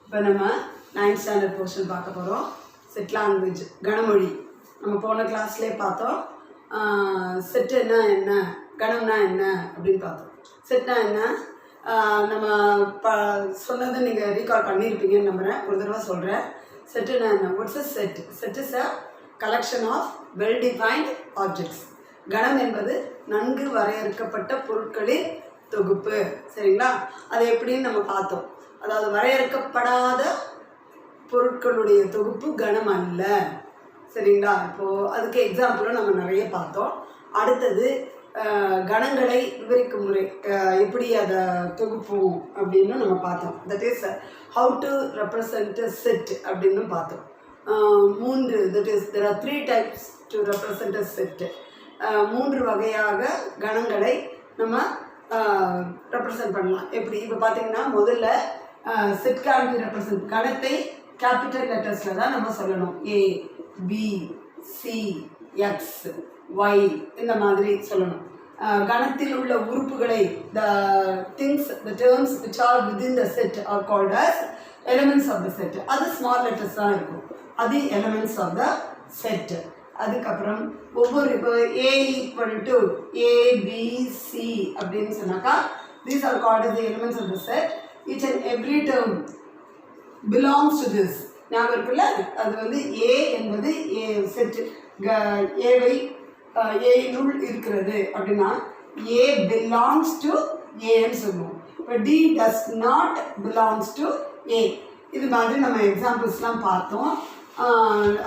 இப்போ நம்ம 9th standard portion பார்க்க போகிறோம். செட் லாங்குவேஜ் கணமொழி. நம்ம போன கிளாஸ்லேயே பார்த்தோம். செட்டுன்னா என்ன, கணம்னா என்ன அப்படின்னு பார்த்தோம். செட்னா என்ன நம்ம சொன்னதை நீங்கள் ரீகால் பண்ணியிருப்பீங்கன்னு நம்புகிறேன். ஒரு தடவை சொல்கிறேன். செட்டுனா என்ன? What's a set? Set is a collection of well defined objects. கணம் என்பது நன்கு வரையறுக்கப்பட்ட பொருட்களின் தொகுப்பு. சரிங்களா? அதை எப்படின்னு நம்ம பார்த்தோம். அதாவது வரையறுக்கப்படாத பொருட்களுடைய தொகுப்பு கணம் அல்ல. சரிங்களா? இப்போது அதுக்கு எக்ஸாம்பிளும் நம்ம நிறைய பார்த்தோம். அடுத்தது கணங்களை விவரிக்கும் முறை எப்படி அதை தொகுப்போம் அப்படின்னு நம்ம பார்த்தோம். That is how to represent a set அப்படின்னு பார்த்தோம். That is there are 3 types to represent a set. 3 வகையாக கணங்களை நம்ம ரெப்ரசன்ட் பண்ணலாம். எப்படி? இப்போ பார்த்தீங்கன்னா முதல்ல செட் கேன் பி ரெப்ரசன்ட். கணத்தை கேபிட்டல் லெட்டர்ஸில் தான் நம்ம சொல்லணும். A, B, C, X, Y இந்த மாதிரி சொல்லணும். கணத்தில் உள்ள உறுப்புகளை the terms which are within the set are called as elements of the set. அது ஸ்மால் லெட்டர்ஸ் தான் இருக்கும். அது elements of the set. அதுக்கப்புறம் ஒவ்வொரு இப்போ A = A, B, C அப்படின்னு சொன்னாக்கா these are called as the elements of the set. Each and every term belongs to this. ஞாபகம் இருக்குல்ல? அது வந்து A என்பது செட் ஏவை ஏனுள் இருக்கிறது அப்படின்னா A belongs to Aன்னு சொல்லுவோம். இப்போ D does not belongs to A. இது மாதிரி நம்ம எக்ஸாம்பிள்ஸ்லாம் பார்த்தோம்.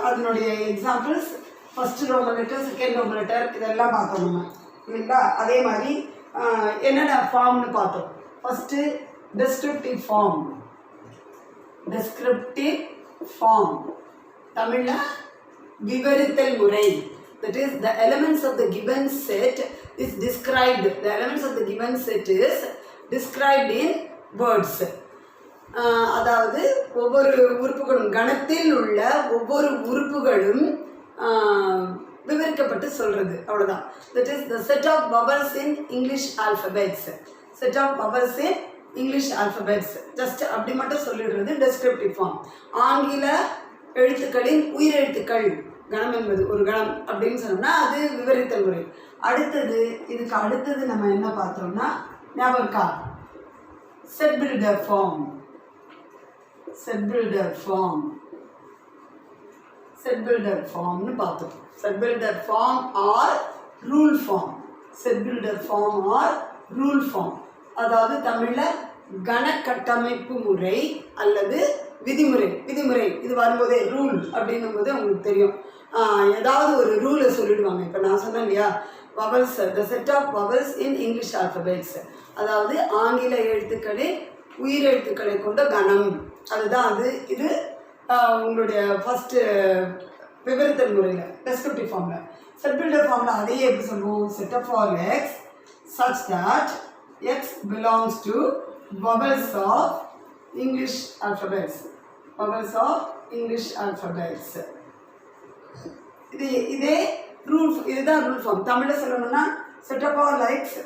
அதனுடைய examples first Roman letter, second Roman letter இதெல்லாம் பார்த்தோம் நம்ம, இல்லைங்களா? அதே மாதிரி என்னென்ன ஃபார்ம்னு பார்த்தோம். First descriptive form. Descriptive form தமிழில் விவரித்தல் முறை. That is, the elements of the given set is described. The elements of the given set is described in words. அதாவது ஒவ்வொரு உறுப்புகளும் கணத்தில் உள்ள ஒவ்வொரு உறுப்புகளும் விவரிக்கப்பட்டு சொல்கிறது. அவ்வளோதான். That is the set of vowels in English alphabets. Set of vowels in English alphabets. Just அப்படி மட்டும் சொல்லிடுறது டெஸ்கிரிப்டிவ் ஃபார்ம். ஆங்கில எழுத்துக்களின் உயிரெழுத்துக்கள் கணம் என்பது ஒரு கணம் அப்படின்னு சொன்னோம்னா அது விவரித்தல் முறை. அடுத்தது இதுக்கு அடுத்தது நம்ம என்ன பார்த்தோம்னா ஞாபகம் இருக்கா? Set builder form. Set builder form. Set builder ஃபார்ம்னு பார்த்தோம். Set builder form or rule form. Set builder form or rule form. அதாவது தமிழில் கணக்கட்டமைப்பு முறை அல்லது விதிமுறை. விதிமுறை இது வரும்போதே ரூல் அப்படின்னும் போது உங்களுக்கு தெரியும். ஏதாவது ஒரு ரூலை சொல்லிடுவாங்க. இப்போ நான் சொன்னேன் இல்லையா, vowels, the set of vowels in English alphabets. அதாவது ஆங்கில எழுத்துக்களில் உயிரெழுத்துக்களை கொண்ட கணம். அதுதான் அது. இது உங்களுடைய ஃபஸ்ட்டு விவரித்தல் முறையில் டெஸ்கிரிப்டிவ் ஃபார்மில். செட் பில்டர் ஃபார்மில் அதையே எப்படி சொல்லுவோம்? Set of all x such that x belongs to vowels of English alphabets. Vowels of English alphabets. இதே ரூல், இதுதான் ரூல் ஃபார்ம். தமிழில் சொல்லணும்னா set of all x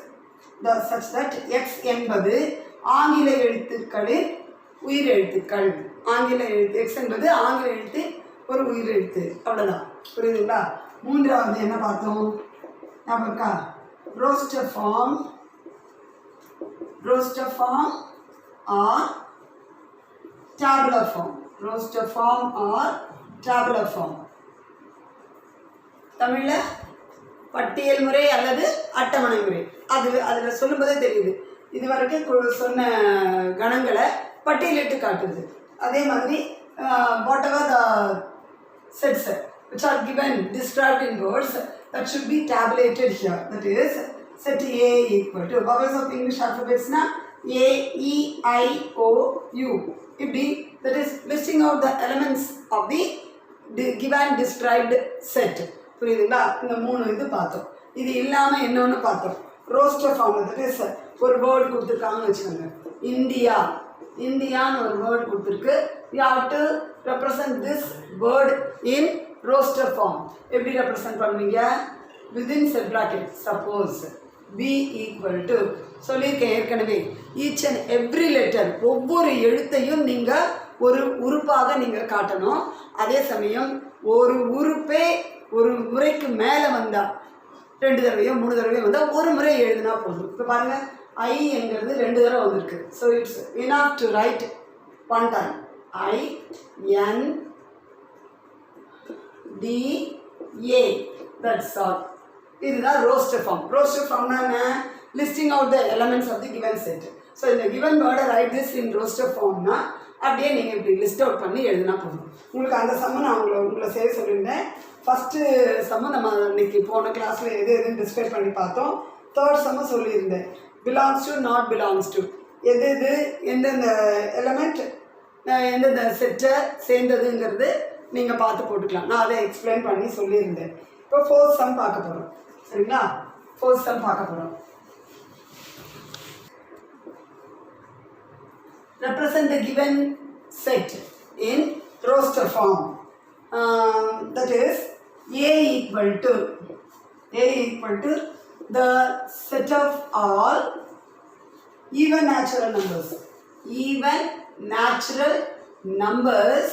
such that x என்பது ஆங்கில எழுத்துக்களின் உயிரெழுத்துக்கள். ஆங்கில எழுத்து எக்ஸ் என்பது ஆங்கில எழுத்து ஒரு உயிரெழுத்து. அவ்வளோதான். புரியுதுங்களா? மூன்றாவது என்ன பார்த்தோம்? ஞாபகா? roster form. Roster form or tabular form. Roster form or tabular form. தமிழில் பட்டியல் முறை அல்லது அட்டவணை முறை. அதில் சொல்லும்போதே தெரியுது. இது வரைக்கும் சொன்ன கணங்களை பட்டியலிட்டு காட்டுது. அதே மாதிரி what ever the sets which are given described in words that should be tabulated here. That is, set A equal to vowels of English alphabets na A, E, I, O, U. If that is listing out the elements of the given described set. புரியுதுங்களா? இந்த 3 இது பார்த்தோம். இது இல்லாமல் இன்னொன்று பார்த்தோம். Roster form. That is ஒரு word கொடுத்துருக்காங்கன்னு வச்சுக்கோங்க. இந்தியா. இந்தியான்னு ஒரு வேர்டு கொடுத்துருக்கு. You have to represent this word in roster form. எப்படி ரெப்ரசன்ட் பண்ணுவீங்க? Within set bracket. Suppose b equal to சொல்லியிருக்கேன் ஏற்கனவே ஈச் அண்ட் எவ்ரி லெட்டர் ஒவ்வொரு எழுத்தையும் நீங்கள் ஒரு உறுப்பாக நீங்கள் காட்டணும். அதே சமயம் ஒரு உறுப்பே ஒரு முறைக்கு மேலே வந்தால் 2 தடவையோ 3 தடவையோ வந்தால் ஒரு முறை எழுதினா போதும். இப்போ பாருங்கள் ஐ என்கிறது 2 தடவை வந்திருக்கு. So it's enough to write one time. I N D A, that's all. இதுதான் ரோஸ்டர் ஃபார்ம். ரோஸ்டர் ஃபார்ம்னா என்ன? Listing out the elements of the given set. So இந்த கிவன் வேர்டை ரைட் திஸ் இன் ரோஸ்டர் ஃபார்ம்னா அப்படியே நீங்கள் இப்படி லிஸ்ட் அவுட் பண்ணி எழுதினா போதும். உங்களுக்கு அந்த சம்மு நான் உங்களை செய்ய சொல்லியிருந்தேன். ஃபஸ்ட்டு சம்மு நம்ம இன்னைக்கு போன கிளாஸில் எதுன்னு டிஸ்கிரைப் பண்ணி பார்த்தோம். தேர்ட் சம்மு சொல்லியிருந்தேன், belongs to not belongs to, எது எந்தெந்த எலமெண்ட் எந்தெந்த செட்டை சேர்ந்ததுங்கிறது நீங்கள் பார்த்து போட்டுக்கலாம். நான் அதை எக்ஸ்பிளைன் பண்ணி சொல்லியிருந்தேன். இப்போ ஃபோர்த் சம் பார்க்க போகிறோம். சரிங்களா? ஃபோர்த் சம் பார்க்க போகிறோம். Represent the given set in roster form. That is A equal to the set of all even natural numbers. Even natural numbers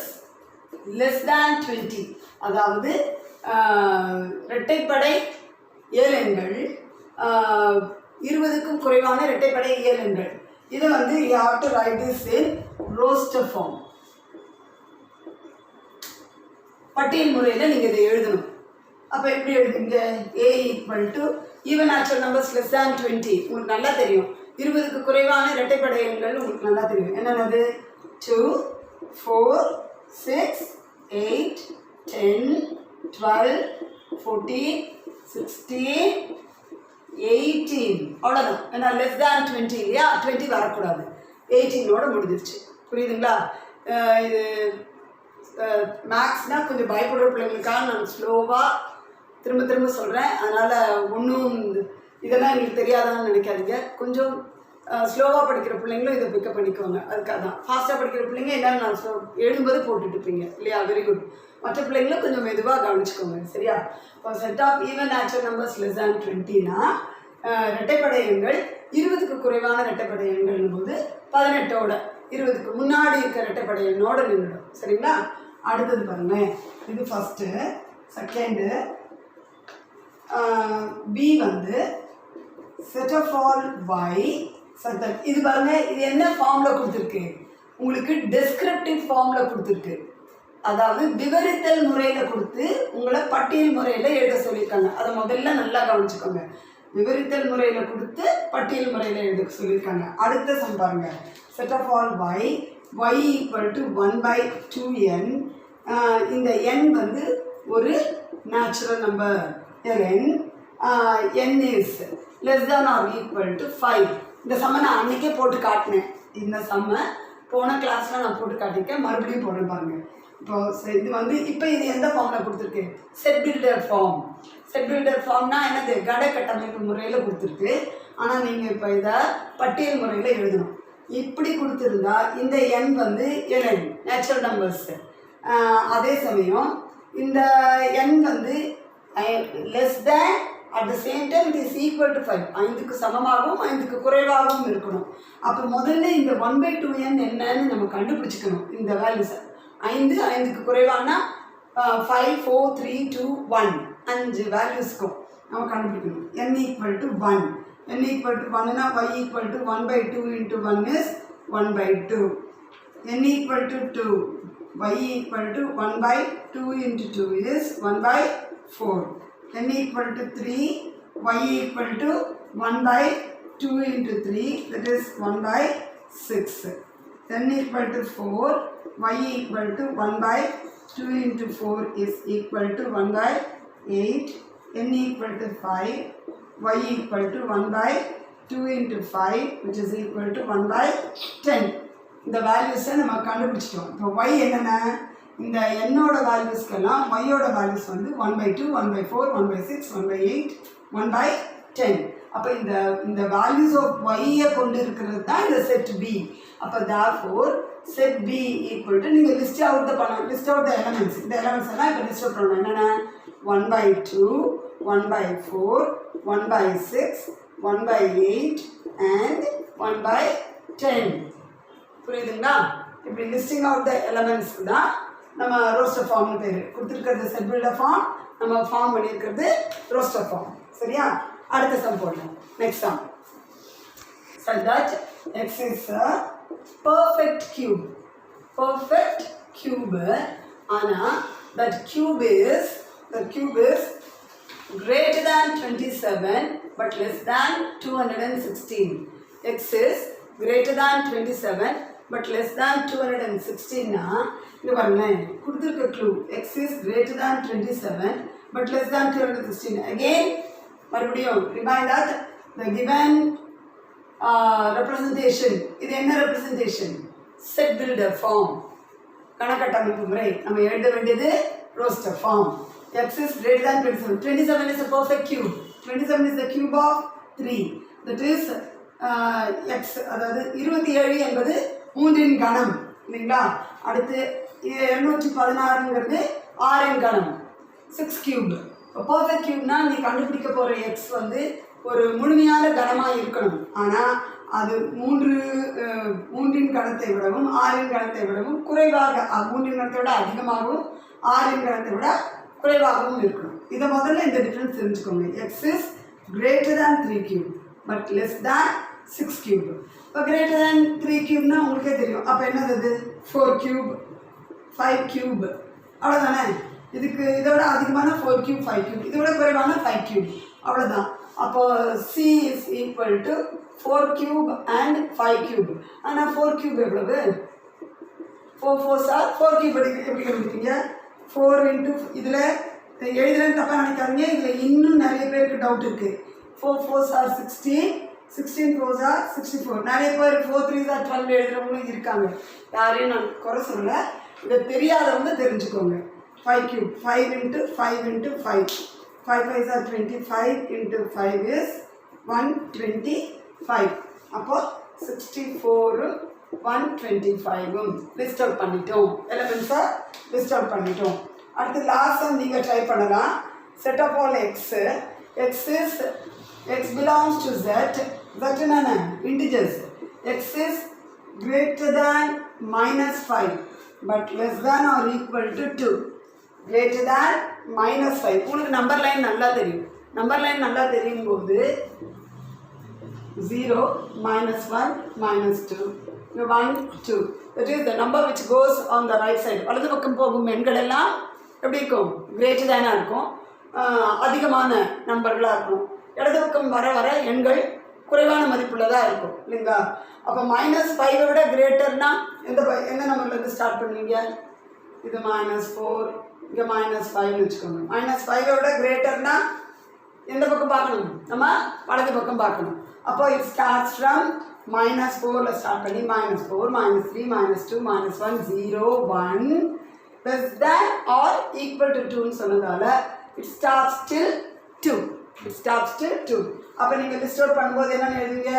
less than 20. அதாவது இரட்டைப்படை இயலெண்கள் 20க்கும் குறைவான இரட்டைப்படை இயலெண்கள். இதை வந்து you have to write this in roster form. பட்டியல் முறையில் நீங்கள் இதை எழுதணும். அப்போ எப்படி எழுதுங்க? A equal to even natural numbers less than 20. உங்களுக்கு நல்லா தெரியும். 20க்கு குறைவான இரட்டைப்படை எண்கள் உங்களுக்கு நல்லா தெரியும். என்னென்னது? 2, 4, 6, 8, 10, 12, 14, 16, 18. அவ்வளோதான். ஏன்னா லெஸ் தேன் 20 இல்லையா? 20 வரக்கூடாது. 18ஓட முடிஞ்சிருச்சு. புரியுதுங்களா? இது மேக்ஸ்னால் கொஞ்சம் பயப்படுற பிள்ளைங்களுக்காக நான் ஸ்லோவாக திரும்ப சொல்கிறேன். அதனால் ஒன்றும் இதெல்லாம் எங்களுக்கு தெரியாதான்னு நினைக்காதீங்க. கொஞ்சம் ஸ்லோவாக படிக்கிற பிள்ளைங்களும் இதை பிக்கப் பண்ணிக்குவாங்க. அதுக்காக தான். ஃபாஸ்ட்டாக படிக்கிற பிள்ளைங்க எல்லாம் நான் எழுதும்போது போட்டுட்ருப்பீங்க இல்லையா? Very good. மற்ற பிள்ளைங்களும் கொஞ்சம் மெதுவாக கவனிச்சுக்கோங்க. சரியா? இப்போ set of even natural numbers less than 20னா இரட்டைப்படை எண்கள் 20க்கு குறைவான இரட்டைப்படை எண்கள்னும் போது 18ஓட 20க்கு முன்னாடி இருக்க இரட்டைப்படை எண்ணோட நின்றுடும். சரிங்களா? அடுத்தது பாருங்களேன். இது ஃபஸ்ட்டு. செகண்டு பி வந்து செட் ஆஃப் ஆல் ஒய் சத்தம். இது பாருங்க, இது என்ன ஃபார்மில் கொடுத்துருக்கு? உங்களுக்கு டெஸ்கிரிப்டிவ் ஃபார்மில் கொடுத்துருக்கு. அதாவது விவரித்தல் முறையில் கொடுத்து உங்களை பட்டியல் முறையில் எழுத சொல்லியிருக்காங்க. அதை முதல்ல நல்லா கவனிச்சுக்கோங்க. விவரித்தல் முறையில் கொடுத்து பட்டியல் முறையில் எழுத சொல்லியிருக்காங்க. அடுத்த சம் பாருங்க. Set of all y equal to 1/2n. இந்த n வந்து ஒரு natural number n. n is less than or equal to 5. இந்த சம்மை நான் அன்றைக்கே போட்டு காட்டினேன். இந்த சம்மை போன கிளாஸில் நான் போட்டு காட்டியிருக்கேன். மறுபடியும் போட்டு பாருங்க. இப்போ இது வந்து இப்போ இது எந்த ஃபார்மில் கொடுத்துருக்கு? Set builder form. Set builder ஃபார்ம்னா என்னது? கட கட்டமைப்பு முறையில் கொடுத்துருக்கு. ஆனால் நீங்கள் இப்போ இதை பட்டியல் முறையில் எழுதணும். இப்படி கொடுத்துருந்தா இந்த n வந்து எலன் நேச்சுரல் நம்பர்ஸு. அதே சமயம் இந்த n வந்து less than at the same time it is equal to 5. 5க்கு சமமாகவும் 5க்கு குறைவாகவும் இருக்கணும். அப்போ முதல்ல இந்த 1/2n என்னன்னு நம்ம கண்டுபிடிச்சிக்கணும். இந்த வேல்யூஸை 5க்கு குறைவானா 5, 4, 3, 2, 1 5 வேல்யூஸ்க்கும் நம்ம கண்டுபிடிக்கணும். n equal to 1. n equal to 1னா y equal to 1/2 into 1 is 1/2. n equal to 2. y equal to 1/2 into 2 is 1/4. n equal to 3. y equal to 1/2 into 3, that is 1/6. n equal to 4. y equal to 1/2 into 4 is equal to 1/8. n equal to 5. y equal to 1/2 into 5, which is equal to 1/10. இந்த வேல்யூஸை நம்ம கண்டுபிடிச்சிட்டோம். இப்போ y என்னென்ன? இந்த என்னோட வேல்யூஸ்க்கெல்லாம் y-ஓட values வந்து 1/2, 1/4, 1/6, 1/8, 1/10. அப்போ இந்த வேல்யூஸ் ஆஃப் y-ஐ கொண்டு இருக்கிறது தான் இந்த செட் பி. அப்போ therefore set b equal to நீங்கள் லிஸ்ட் அவுட் த எலமெண்ட்ஸ். இந்த எலமெண்ட்ஸ் எல்லாம் இப்போ லிஸ்ட் அவுட் பண்ணணும். என்னென்ன? 1/2, 1/4, 1/6, 1/8 and 1/10. புரியுதுங்களா? இப்படி லிஸ்டிங் அவுட் த எலமெண்ட்ஸ் தான் நம்ம ரோஸ்டர் ஃபார்ம்னு பேர். கொடுத்துருக்கிறது செட் பில்டர் ஃபார்ம், நம்ம ஃபார்ம் பண்ணியிருக்கிறது ரோஸ்டர் ஃபார்ம். சரியா? அடுத்த சம் போடலாம். Next sum. Such that x is a perfect cube. Perfect cube. Ana that cube is greater than 27 but less than 216. X is greater than 27 but less than 216 na இங்க பாருங்க கொடுத்திருக்க clue x is greater than 27 but less than 216. Again மறுபடியும் remind that the given representation இது என்ன representation? Set builder form. கணக்கட்டமைப்பு முறை. நம்ம எழுத வேண்டியது roster form. X is greater than 27. 27 is a perfect cube. 27 is the cube of 3. That is x. அதாவது 27 என்பது 3இன் கணம். இல்லைங்களா? அடுத்து 216ங்கிறது 6இன் கணம். 6 cube. பர்ஃபெக்ட் கியூப்னா நீ கண்டுபிடிக்க போகிற எக்ஸ் வந்து ஒரு முழுமையான கணமாக இருக்கணும். ஆனால் அது மூன்றின் கணத்தை விடவும் 6இன் கணத்தை விடவும் குறைவாக, 3இன் கணத்தை விட அதிகமாகவும் 6இன் கணத்தை விட குறைவாகவும் இருக்கணும். இதை முதல்ல இந்த டிஃப்ரென்ஸ் தெரிஞ்சுக்கோங்க. X is greater than 3 cube but less than 6 cube. இப்போ கிரேட்டர் தேன் 3 கியூப்னா உங்களுக்கே தெரியும். அப்போ என்னது அது? 4 கியூப் 5 கியூப் அவ்வளோதானே. இதுக்கு இதை விட அதிகமான 4 கியூப் 5 கியூப், இதை விட குறைவான 5 கியூப் அவ்வளோதான். அப்போ C is equal to 4 cube and 5 cube. ஆனால் 4 கியூப் எவ்வளவு? 4 4s are 4 கியூப் எப்படி கண்டுபிடிப்பீங்க? 4 இன்ட்டு இதில் எழுதுறேன்னு தப்பாக நினைக்காதீங்க. இதில் இன்னும் நிறைய பேருக்கு டவுட் இருக்குது. 4 4s are 16, 16 4s are 64. நிறைய பேர் 4 3s are 12 எழுதுறவங்களும் இருக்காங்க. யாரையும் நான் குறை சொல்லலை. இதை தெரியாதவங்க தெரிஞ்சுக்கோங்க. 5 cube 5 into 5 into 5. 5 5s are 25 into 5 is 125. அப்போ 64 125 லிஸ்ட் அவுட் பண்ணிட்டோம். எலிமெண்ட்ஸை லிஸ்ட் அவுட் பண்ணிட்டோம். அடுத்து லாஸ்ட் நீங்கள் ட்ரை பண்ணலாம். Set of all x. X is x belongs to z. z என்னென்ன? Integers. X is greater than -5 but less than or equal to 2. greater than -5. உங்களுக்கு number line நல்லா தெரியும். Number line நல்லா தெரியும் போது 0 -1 -2 1 2. that is the number which goes on the right side. வலது பக்கம் போகும் எண்கள் எல்லாம் எப்படி இருக்கும்? greater than இருக்கும், அதிகமான நம்பர்களாக இருக்கும். இடது பக்கம் வர வர எண்கள் குறைவான மதிப்புள்ளதாக இருக்கும் இல்லைங்களா? அப்போ -5 விட கிரேட்டர்னா எந்த நம்பர்லேருந்து ஸ்டார்ட் பண்ணுவீங்க? இது -4, இங்கே -5 வச்சுக்கோங்க. -5 விட கிரேட்டர்னா எந்த பக்கம் பார்க்கணும்? நம்ம வலது பக்கம் பார்க்கணும். அப்போ இட் ஸ்டார்ட்ஸ் ஃப்ரம் -4ல ஸ்டார்ட் பண்ணி -4 -3 -2 -1 0 1 less than or equal to 2ன்னு சொன்னதால it starts till 2. it starts till 2. அப்போ நீங்கள் லிஸ்ட் அவுட் பண்ணும்போது என்னென்னு எழுதுவீங்க?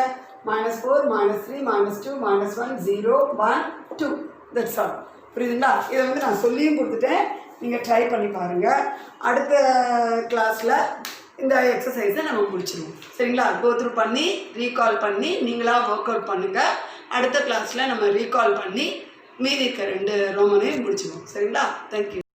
-4 -3 -2 -1 0 1 2. That's all. புரியுதுங்களா? இதை வந்து நான் சொல்லியும் கொடுத்துட்டேன். நீங்கள் ட்ரை பண்ணி பாருங்கள். அடுத்த கிளாஸில் இந்த எக்ஸசைஸை நம்ம முடிச்சிடுவோம். சரிங்களா? கோத்ரூ பண்ணி ரீகால் பண்ணி நீங்களாக ஒர்க் அவுட் பண்ணுங்கள். அடுத்த கிளாஸில் நம்ம ரீகால் பண்ணி மீதி இருக்க 2 ரோமனையும் முடிச்சிடுவோம். சரிங்களா? தேங்க்யூ.